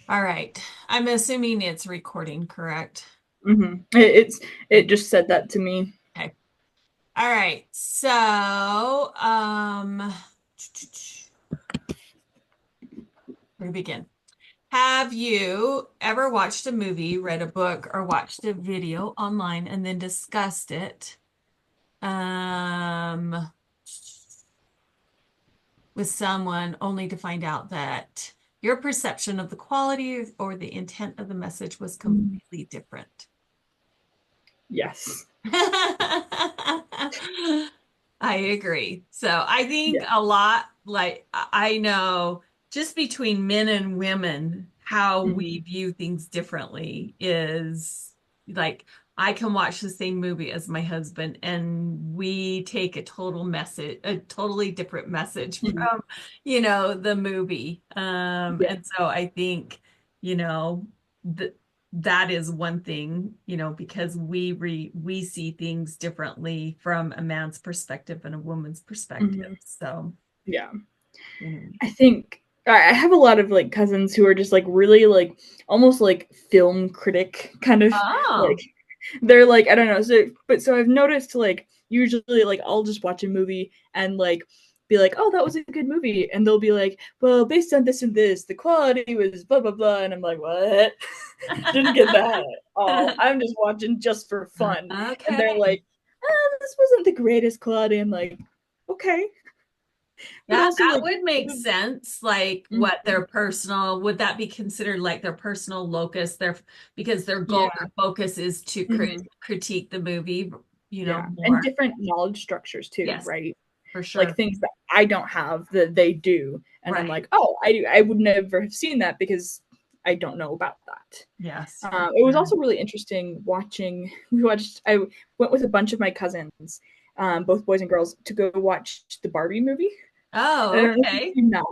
All right. I'm assuming it's recording, correct? It just said that to me. Okay. All right. So, where to begin? Have you ever watched a movie, read a book, or watched a video online and then discussed it um, with someone only to find out that your perception of the quality or the intent of the message was completely different? Yes. I agree. So I think Yeah. a lot, like I know just between men and women, how we Mhm. view things differently is like I can watch the same movie as my husband and we take a totally different message Mhm. from, the movie. Yeah. And so I think, you know, the that is one thing, because we see things differently from a man's perspective and a woman's perspective. Mhm. So, Yeah. you know. I think I have a lot of like cousins who are just like really like almost like film critic kind of like Oh, they're like I don't know. So I've noticed like usually like I'll just watch a movie and like be like, oh, that was a good movie, and they'll be like, well, based on this and this, the quality was blah blah blah, and I'm like, what? Didn't get that at all. I'm just watching just for fun, and they're okay. like, this wasn't the greatest quality. I'm like, okay, but Yeah, also that like, would make sense. Like what mhm, their personal, would that be considered like their personal locus? Because their goal, yeah. their focus is to Mhm. critique the movie, Yeah, and more. different knowledge structures too, Yes, right? for Like sure. things that I don't have that they do, and I'm Right. like, oh, I would never have seen that because I don't know about that. Yes, for It was sure. also really interesting watching. We watched. I went with a bunch of my cousins, both boys and girls, to go watch the Barbie movie. And I Oh, don't know if you've okay. seen that.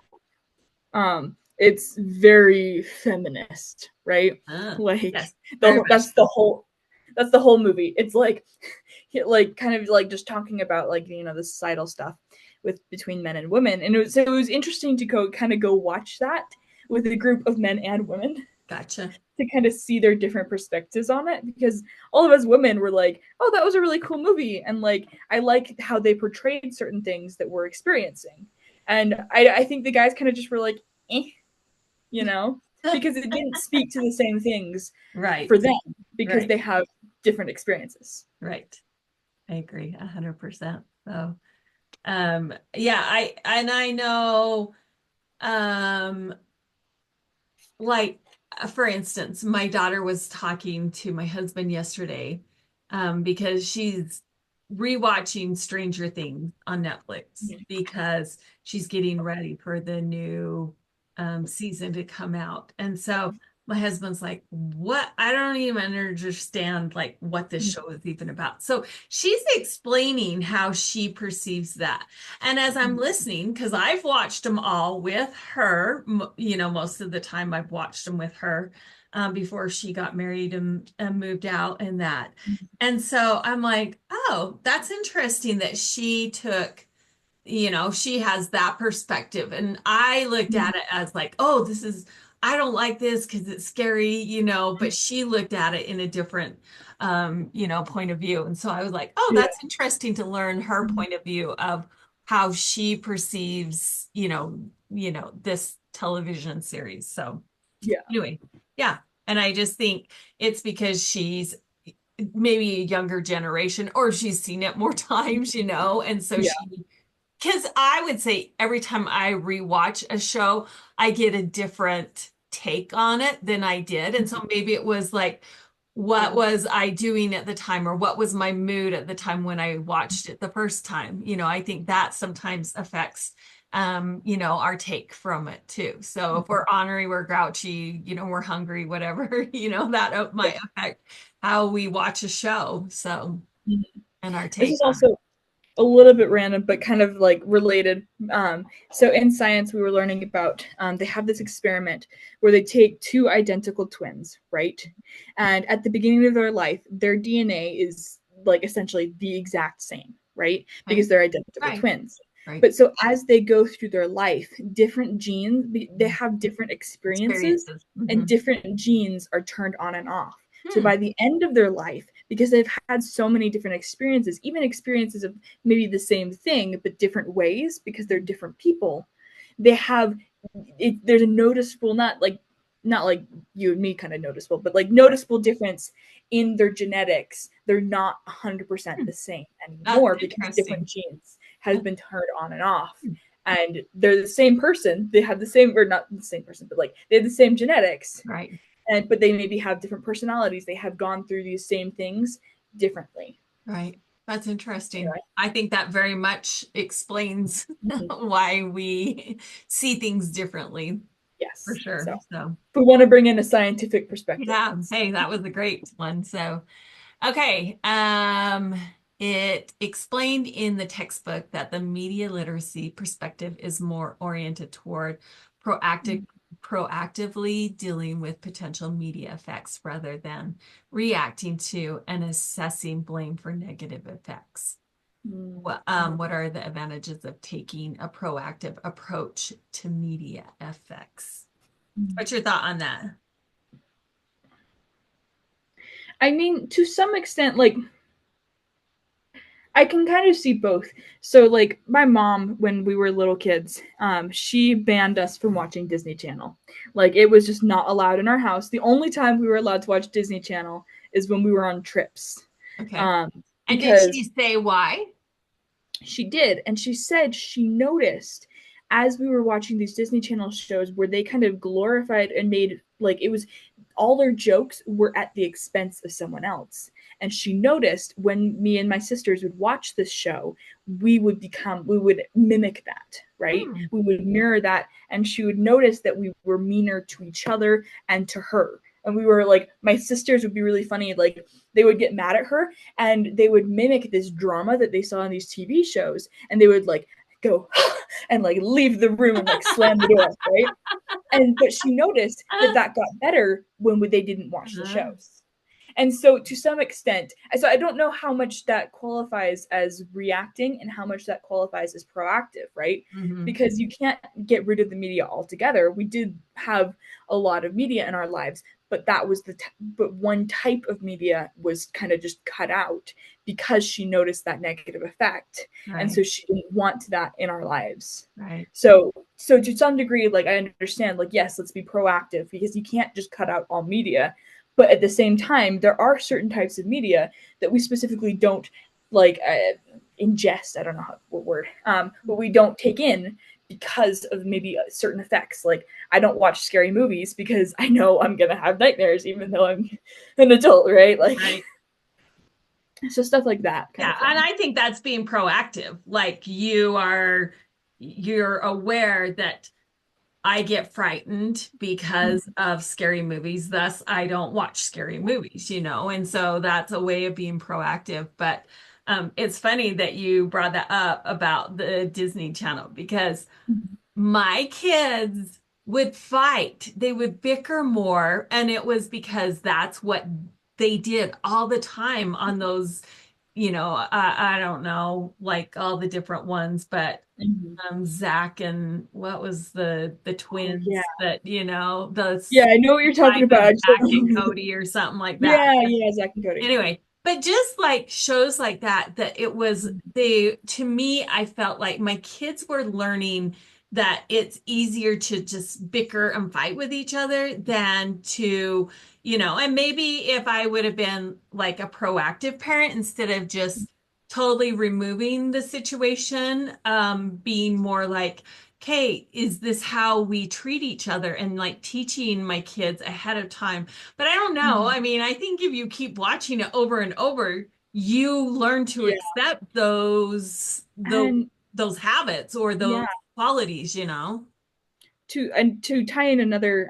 It's very feminist, right? Like Yes, very much so. that's the whole movie. It's like kind of like just talking about like the societal stuff with between men and women, and it was interesting to go watch that with a group of men and women Gotcha. to kind of see their different perspectives on it because all of us women were like, oh, that was a really cool movie, and like I like how they portrayed certain things that we're experiencing, and I think the guys kind of just were like, eh, you know, because it didn't speak to the same things Right, for them because right, they have different experiences. right. I agree 100%. So, yeah, I know, um, like, for instance, my daughter was talking to my husband yesterday, because she's rewatching Stranger Things on Netflix Mhm. because she's getting ready for the new season to come out. And so my husband's like, "What? I don't even understand like what this show is even about." So she's explaining how she perceives that. And as I'm listening, because I've watched them all with her, most of the time I've watched them with her, before she got married and moved out and that. And so I'm like, oh, that's interesting that she has that perspective. And I looked at it as like, oh, I don't like this because it's scary, but she looked at it in a different, point of view. And so I was like, oh, Yeah. that's interesting to learn her point of view of how she perceives, this television series. So Yeah. anyway, yeah. And I just think it's because she's maybe a younger generation or she's seen it more times, and so Yeah. because I would say every time I rewatch a show, I get a different take on it than I did. And so maybe it was like, what was I doing at the time, or what was my mood at the time when I watched it the first time? I think that sometimes affects, our take from it too. So if we're ornery, we're grouchy, we're hungry, whatever, that Yeah. might affect how we watch a show. So, Mhm. and our This take is on it. also a little bit random, but kind of like related. So in science, we were learning about they have this experiment where they take two identical twins, right? And at the beginning of their life, their DNA is like essentially the exact same, right? Okay. Because they're identical Right. twins. Right. But so as they go through their life, different genes, they have different experiences, Experiences. and different genes are turned on and off. So Hmm. by the end of their life, because they've had so many different experiences, even experiences of maybe the same thing but different ways, because they're different people, they have there's a noticeable, not like you and me kind of noticeable, but like noticeable difference in their genetics. They're not 100% Hmm. the same That's anymore because different interesting. genes has been turned on and off. And they're the same person. They have the same, or not the same person, but like they have the same genetics, Right. and but they maybe have different personalities. They have gone through these same things differently. Right. That's interesting. Anyway. I think that very much explains Mhm. why we see things differently, for Yes. So sure. So, if we want to bring in a scientific perspective, yeah. that's Hey, that was a great one. So, okay. It explained in the textbook that the media literacy perspective is more oriented toward proactive, proactively dealing with potential media effects rather than reacting to and assessing blame for negative effects. What are the advantages of taking a proactive approach to media effects? What's your thought on that? I mean, to some extent, like I can kind of see both. So, like my mom, when we were little kids, she banned us from watching Disney Channel. Like it was just not allowed in our house. The only time we were allowed to watch Disney Channel is when we were on trips, Okay. um, And did because she say why? she did. And she said she noticed as we were watching these Disney Channel shows where they kind of glorified and made like it was all their jokes were at the expense of someone else. And she noticed when me and my sisters would watch this show, we would mimic that, right? Hmm. We would mirror that. And she would notice that we were meaner to each other and to her. And we were like, my sisters would be really funny. Like, they would get mad at her and they would mimic this drama that they saw in these TV shows, and they would like go and like leave the room and like slam the door, right? And but she noticed that that got better when they didn't watch the Uh, shows. And so to some extent, so I don't know how much that qualifies as reacting and how much that qualifies as proactive, right? mhm. Because you can't get rid of the media altogether. We did have a lot of media in our lives, but that was but one type of media was kind of just cut out because she noticed that negative effect, and Right, so she didn't want that in our lives. right. So to some degree, like I understand, like yes, let's be proactive because you can't just cut out all media, but at the same time, there are certain types of media that we specifically don't like ingest. I don't know what word, but we don't take in because of maybe certain effects. Like I don't watch scary movies because I know I'm gonna have nightmares, even though I'm an adult, right? Like Right. so stuff like that kind Yeah, of and thing. I think that's being proactive. Like you're aware that I get frightened because of scary movies. Thus, I don't watch scary movies, and so that's a way of being proactive. But it's funny that you brought that up about the Disney Channel because my kids would fight. They would bicker more, and it was because that's what they did all the time on those, I don't know, like all the different ones, but Mm-hmm. Zach and what was the Oh yeah, twins that, the yeah, I know what you're talking life about. of I just don't Zach and know. Cody or something like that. Yeah, yeah, Zach and Cody. Anyway, but just like shows like that it was to me, I felt like my kids were learning that it's easier to just bicker and fight with each other than to, and maybe if I would have been like a proactive parent instead of just totally removing the situation, being more like, okay, is this how we treat each other? And like teaching my kids ahead of time, but I don't know. Mhm. I mean, I think if you keep watching it over and over, you learn to Yeah, accept those and those habits or those yeah, qualities. to tie in another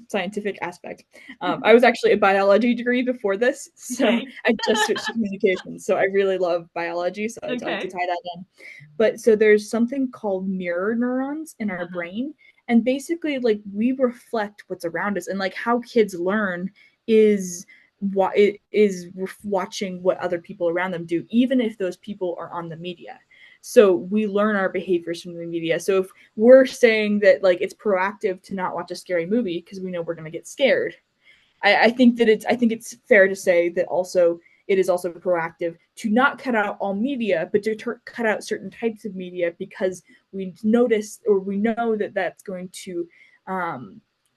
scientific aspect, I was actually a biology degree before this, so Okay. I just switched to communications. So I really love biology, so I like to Okay. tie that in. But so there's something called mirror neurons in our Uh-huh. brain, and basically, like we reflect what's around us, and like how kids learn is what it is watching what other people around them do, even if those people are on the media. So we learn our behaviors from the media. So if we're saying that like it's proactive to not watch a scary movie because we know we're going to get scared, I think that it's fair to say that also it is also proactive to not cut out all media, but to cut out certain types of media because we notice or we know that that's going to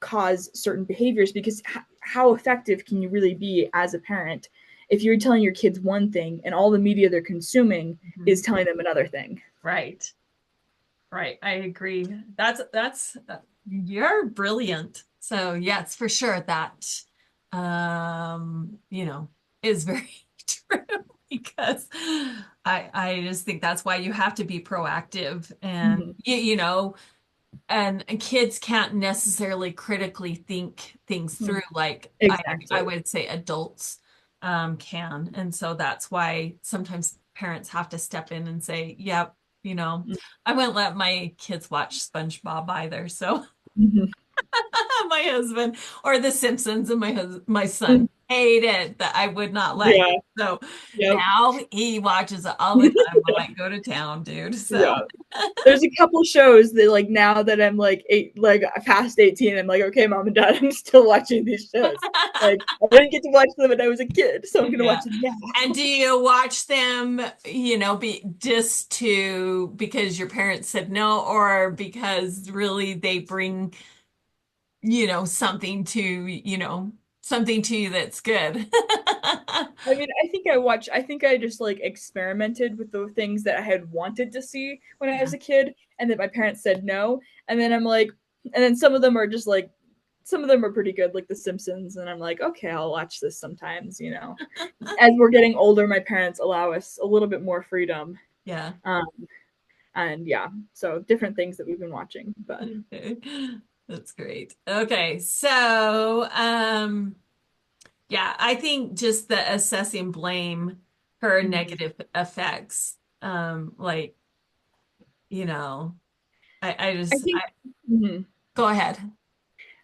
cause certain behaviors. Because how effective can you really be as a parent if you're telling your kids one thing and all the media they're consuming is telling them another thing? Right. Right. I agree. That's you're brilliant. So yes, for sure that you know, is very true because I just think that's why you have to be proactive and Mm-hmm. you know, and kids can't necessarily critically think things Mm-hmm. through like I Exactly. would say adults can. And so that's why sometimes parents have to step in and say, yep, you know, I wouldn't let my kids watch SpongeBob either. So Mm-hmm. my husband or The Simpsons and my son Mm-hmm. hated that I would not let him. Yeah. So Yep. now he watches it all the time. I'm like, go to town, dude. So Yeah. There's a couple shows that like now that I'm like like past 18, I'm like, okay, mom and dad, I'm still watching these shows. Like I didn't get to watch them when I was a kid, so I'm gonna yeah. watch them now. And do you watch them, you know, be just to because your parents said no, or because really they bring, you know, something to, you know, something to you that's good? I mean, I think I just like experimented with the things that I had wanted to see when I Yeah. was a kid and that my parents said no. And then I'm like, and then some of them are just like, some of them are pretty good, like The Simpsons. And I'm like, okay, I'll watch this sometimes, you know. As we're getting older, my parents allow us a little bit more freedom. Yeah. Um, and yeah, so different things that we've been watching. But Okay. That's great. Okay. So, yeah, I think just the assessing blame for mm-hmm. negative effects, like, you know, I I just, think. Mhm. go ahead.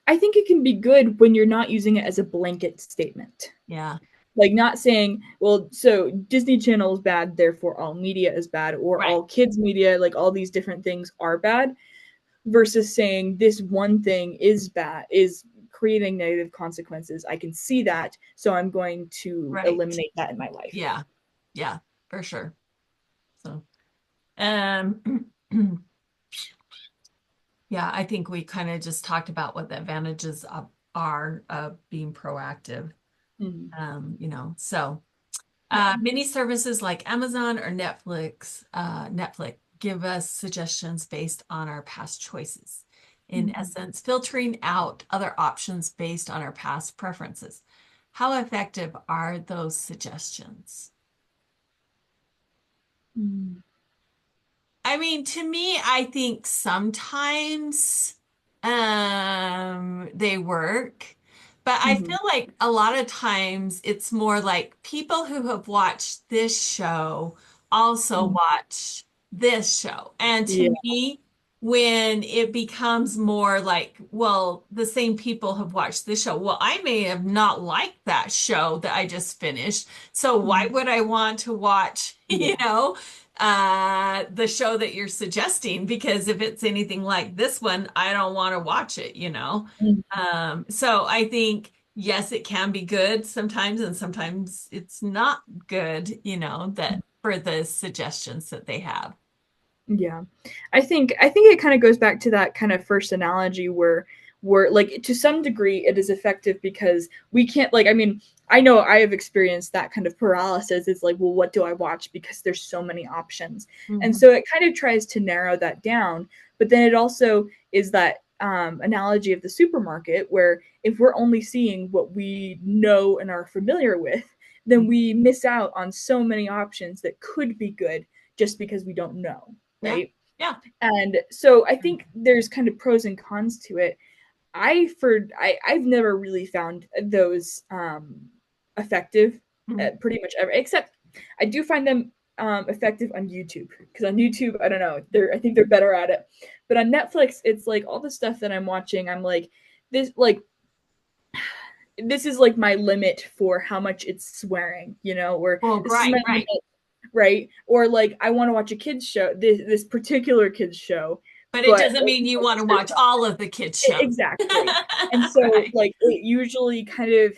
I think it can be good when you're not using it as a blanket statement. Yeah. Like not saying, well, so Disney Channel is bad, therefore all media is bad, or Right. all kids media, like all these different things are bad, versus saying this one thing is bad, is creating negative consequences. I can see that, so I'm going to Right. eliminate that in my life. Yeah. Yeah, for sure. So, um, yeah, I think we kind of just talked about what the advantages are of being proactive. Mm-hmm. You know, so Yeah. many services like Amazon or Netflix give us suggestions based on our past choices. In Mm-hmm. essence, filtering out other options based on our past preferences. How effective are those suggestions? Mm-hmm. I mean, to me, I think sometimes they work, but I Mm-hmm. feel like a lot of times it's more like people who have watched this show also Mm-hmm. watch this show. And to Yeah. me, when it becomes more like, well, the same people have watched this show. Well, I may have not liked that show that I just finished. So why Mm-hmm. would I want to watch, Yeah. the show that you're suggesting? Because if it's anything like this one, I don't want to watch it, you know? Mm-hmm. So I think, yes, it can be good sometimes, and sometimes it's not good, you know, that for the suggestions that they have. Yeah. I think it kind of goes back to that kind of first analogy where like to some degree it is effective because we can't like I mean, I know I have experienced that kind of paralysis. It's like, well, what do I watch because there's so many options. And Mhm. so it kind of tries to narrow that down, but then it also is that analogy of the supermarket where if we're only seeing what we know and are familiar with, then we miss out on so many options that could be good just because we don't know, Yeah. right? Yeah. And so I think there's kind of pros and cons to it. I've never really found those effective Mhm. pretty much ever, except I do find them effective on YouTube because on YouTube I don't know I think they're better at it, but on Netflix it's like all the stuff that I'm watching I'm like this like this is like my limit for how much it's swearing, you know, or Well, this is my right, right. limit, right? Or like I want to watch a kids show, this particular kids show, But it but doesn't mean you want to watch all of the kids shows. exactly. And so Right. like it usually kind of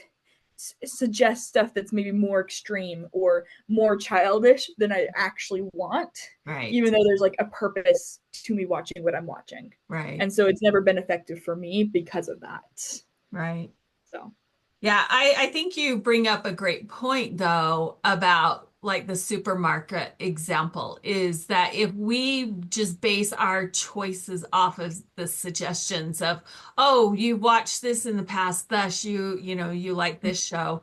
suggests stuff that's maybe more extreme or more childish than I actually want, Right. even though there's like a purpose to me watching what I'm watching. Right. And so it's never been effective for me because of that. Right. So Yeah, I think you bring up a great point though about like the supermarket example is that if we just base our choices off of the suggestions of, oh, you watched this in the past, thus you know, you like this show,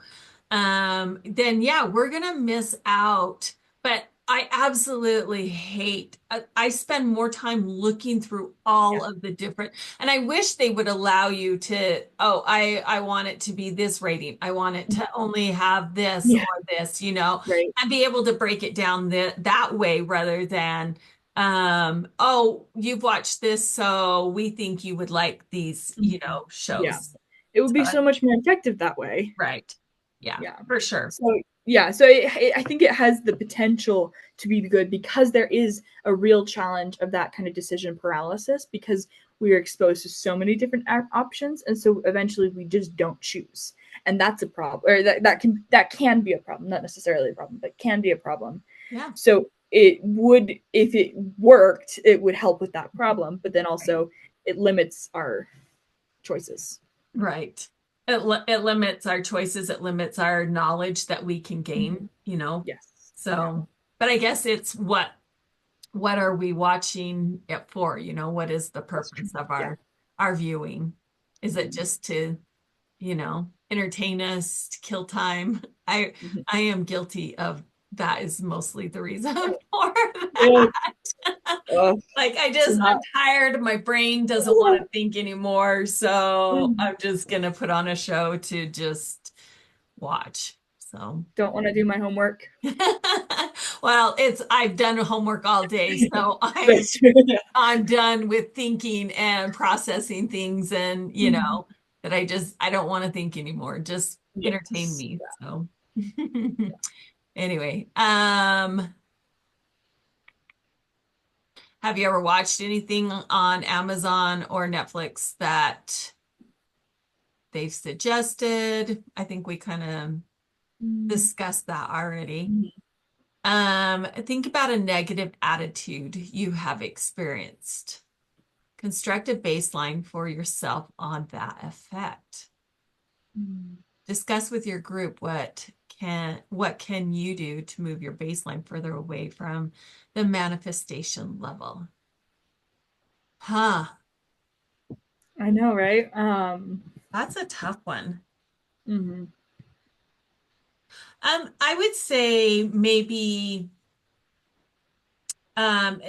then yeah, we're gonna miss out. But I absolutely hate, I spend more time looking through all yeah. of the different, and I wish they would allow you to, oh, I want it to be this rating. I want it to only have this Yeah. or this, you know, Right. and be able to break it down that way rather than, oh, you've watched this, so we think you would like these, you Mhm. know, Yeah. shows. It would be So, so much more effective that way. right. Yeah, Yeah. for sure. So yeah, so I think it has the potential to be good because there is a real challenge of that kind of decision paralysis because we are exposed to so many different options, and so eventually we just don't choose, and that's a problem, or that can be a problem, not necessarily a problem, but can be a problem. Yeah. So it would, if it worked, it would help with that problem, but then also it limits our choices. Right. It limits our choices, it limits our knowledge that we can Mhm. gain, you know. Yes. Yeah. So, but I guess it's what are we watching it for? You know, what is the That's true. purpose of Yeah. our viewing? Is it Mhm. just to, you know, entertain us, to kill time? I Mhm. I am guilty of that is mostly the reason for Oh, that. Like I'm not. tired, my brain doesn't want to think anymore, so I'm just gonna put on a show to just watch. So, Don't want to do my homework. well, it's I've done homework all day, so That's true. I'm done with thinking and processing things and, you Mhm. know, that I don't want to think anymore. Just entertain Yes. me. Yeah. So anyway, have you ever watched anything on Amazon or Netflix that they've suggested? I think we kind of Mm. discussed that already. Mhm. Think about a negative attitude you have experienced. Construct a baseline for yourself on that effect. Mm. Discuss with your group what can you do to move your baseline further away from the manifestation level. Huh, I know, right? that's a tough one. Mhm. I would say maybe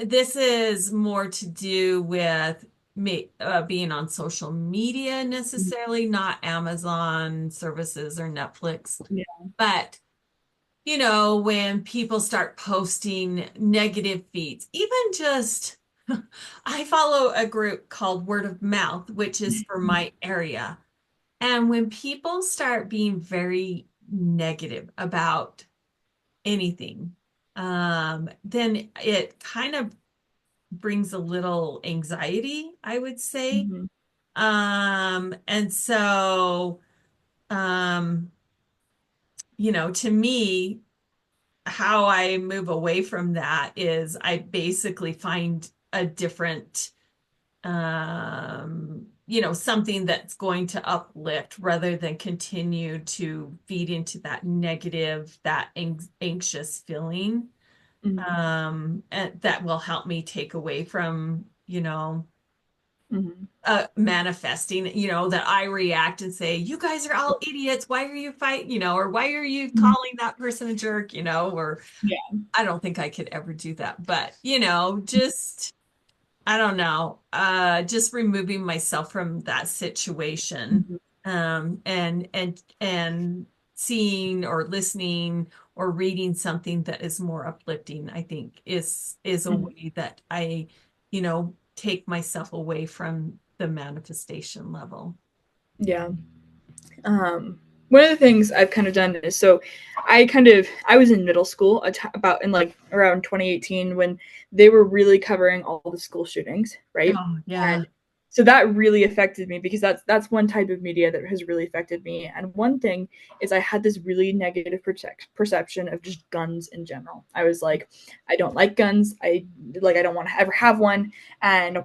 this is more to do with me being on social media Mhm. necessarily, not Amazon services or Netflix, Yeah. but you know, when people start posting negative feeds, even just I follow a group called Word of Mouth, which is for Mhm. my area. And when people start being very negative about anything, then it kind of brings a little anxiety, I would say. Mhm. And so, um, you know, to me, how I move away from that is I basically find a different, you know, something that's going to uplift rather than continue to feed into that negative, that anxious feeling. Mhm. And that will help me take away from, you know, Mhm. manifesting, you know, that I react and say, you guys are all idiots. Why are you fighting, you know, or why are you Mhm. calling that person a jerk, you know, or Yeah. I don't think I could ever do that, but you know, just I don't know, just removing myself from that situation, Mhm. and seeing or listening or reading something that is more uplifting, I think is a Mhm. way that I, you know, take myself away from the manifestation level. Yeah. Um, one of the things I've kind of done is, so I was in middle school about in like around 2018 when they were really covering all the school shootings, right? Oh, yeah. And so that really affected me because that's one type of media that has really affected me. And one thing is I had this really negative perception of just guns in general. I was like, I don't like guns. I don't want to ever have one. And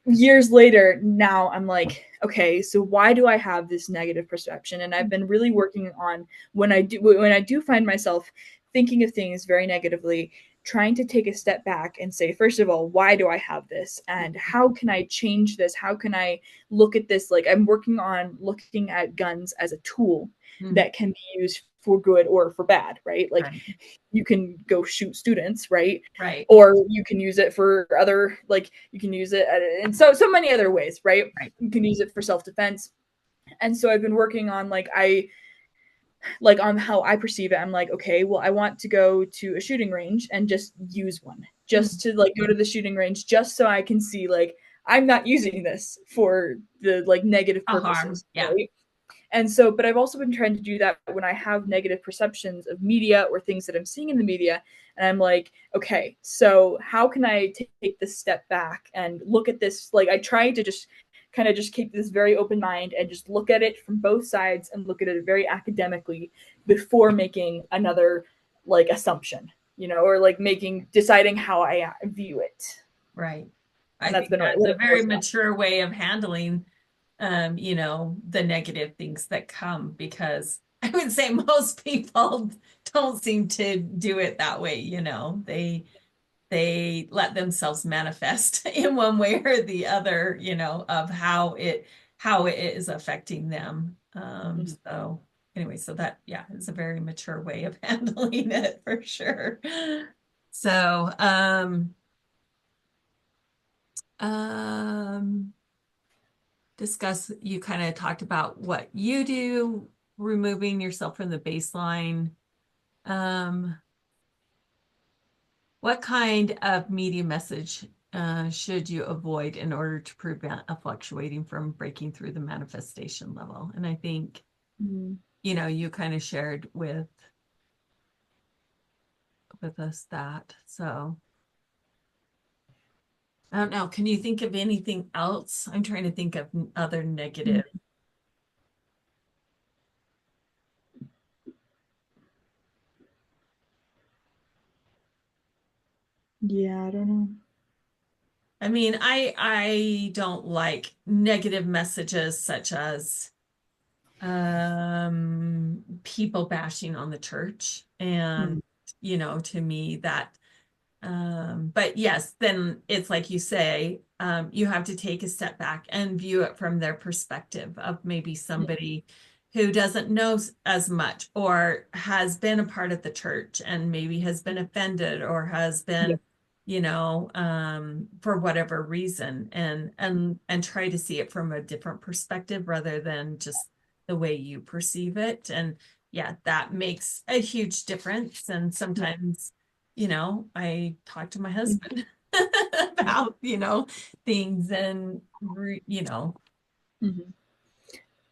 years later, now I'm like, okay, so why do I have this negative perception? And I've been really working on when I do find myself thinking of things very negatively, trying to take a step back and say, first of all, why do I have this? And how can I change this? How can I look at this? Like, I'm working on looking at guns as a tool Mhm. that can be used for good or for bad, right? Like, Right. you can go shoot students, right? Right. Or you can use it for other, like, you can use it in so many other ways, right? Right. You can use it for self-defense. And so I've been working on on how I perceive it. I'm like, okay, well, I want to go to a shooting range and just use one, just Mhm. to like go to the shooting range, just so I can see like I'm not using this for the like negative A harm. purposes, Yeah. right? And so, but I've also been trying to do that when I have negative perceptions of media or things that I'm seeing in the media. And I'm like, okay, so how can I take this step back and look at this? Like, I try to just kind of just keep this very open mind and just look at it from both sides and look at it very academically before making another like assumption, or like deciding how I view it. Right. I And that's think been that's what a it very boils down. mature way of handling, the negative things that come because I would say most people don't seem to do it that way, they let themselves manifest in one way or the other, of how it is affecting them. So anyway, so that yeah, is a very mature way of handling it for sure. So um discuss you kind of talked about what you do, removing yourself from the baseline. Um, what kind of media message should you avoid in order to prevent a fluctuating from breaking through the manifestation level? And I think, Mm-hmm. you kind of shared with us that. So I don't know. Can you think of anything else? I'm trying to think of other negative. Yeah, I don't know. I mean, I don't like negative messages such as people bashing on the church. Mm. And, to me that but yes, then it's like you say, you have to take a step back and view it from their perspective of maybe Yeah. somebody who doesn't know as much or has been a part of the church and maybe has been offended or has Yeah. been, for whatever reason and try to see it from a different perspective rather than just the way you perceive it. And yeah, that makes a huge difference. And Yeah. sometimes I talk to my Mm. husband about, things and, Mhm.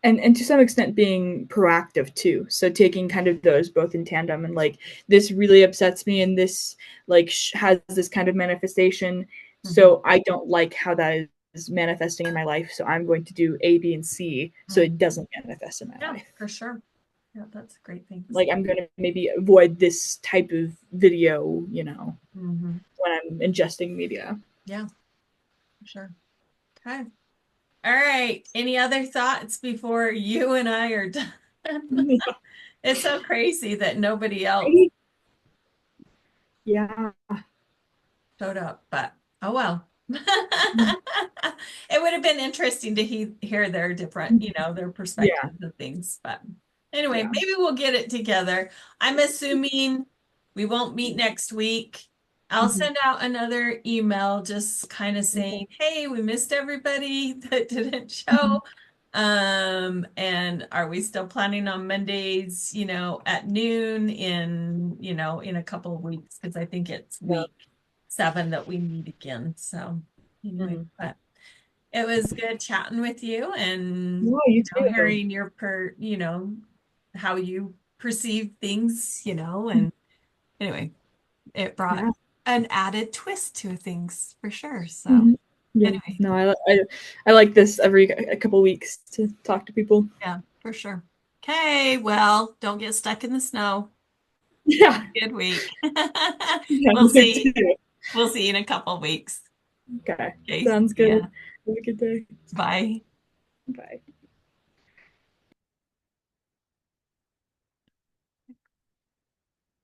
And to some extent being proactive too, so taking kind of those both in tandem, and like, this really upsets me and this like has this kind of manifestation, mhm, so I don't like how that is manifesting in my life, so I'm going to do A, B, and C so it mhm. doesn't manifest in my Yeah, life. for sure. Yeah, that's a great thing. Like, I'm going to maybe avoid this type of video, Hmm. when I'm ingesting media. Yeah, for sure. Okay. All right. Any other thoughts before you and I are done? It's so crazy that nobody else Yeah. showed up, but oh well. It would have been interesting to hear their different, their Yeah. perspectives of things. But anyway, Yeah. maybe we'll get it together. I'm assuming we won't meet next week. I'll Mhm. send out another email just kind of Okay. saying, hey, we missed everybody that didn't Mhm. show. And are we still planning on Mondays, at noon in a couple of weeks? Because I think it's Yeah. week 7 that we meet again. So anyway, Mhm. but it was good chatting with you and Yeah, you too. hearing your how you perceive things, and anyway, it brought Yeah. an added twist to things for sure. So Mhm. Yeah. anyway, No, I like this every a couple weeks to talk to people. yeah, for sure. Okay, well, don't get stuck in the snow. Yeah. Good week. Yeah, We'll you see. too. We'll see you in a couple weeks. Okay. Okay, Sounds good. yeah. Have a good day. Bye. Bye.